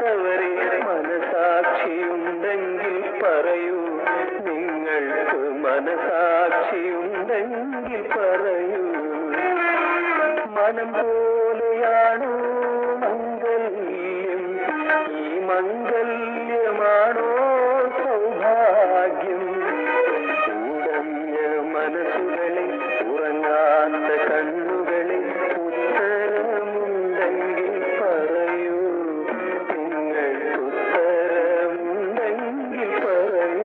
അറിയാത്തവരെ മനസാക്ഷിയുണ്ടെങ്കിൽ പറയൂ, നിങ്ങൾക്ക് മനസാക്ഷിയുണ്ടെങ്കിൽ പറയൂ. മനം പോലെയാണോ മംഗല്യം, ഈ മംഗല്യമാണോ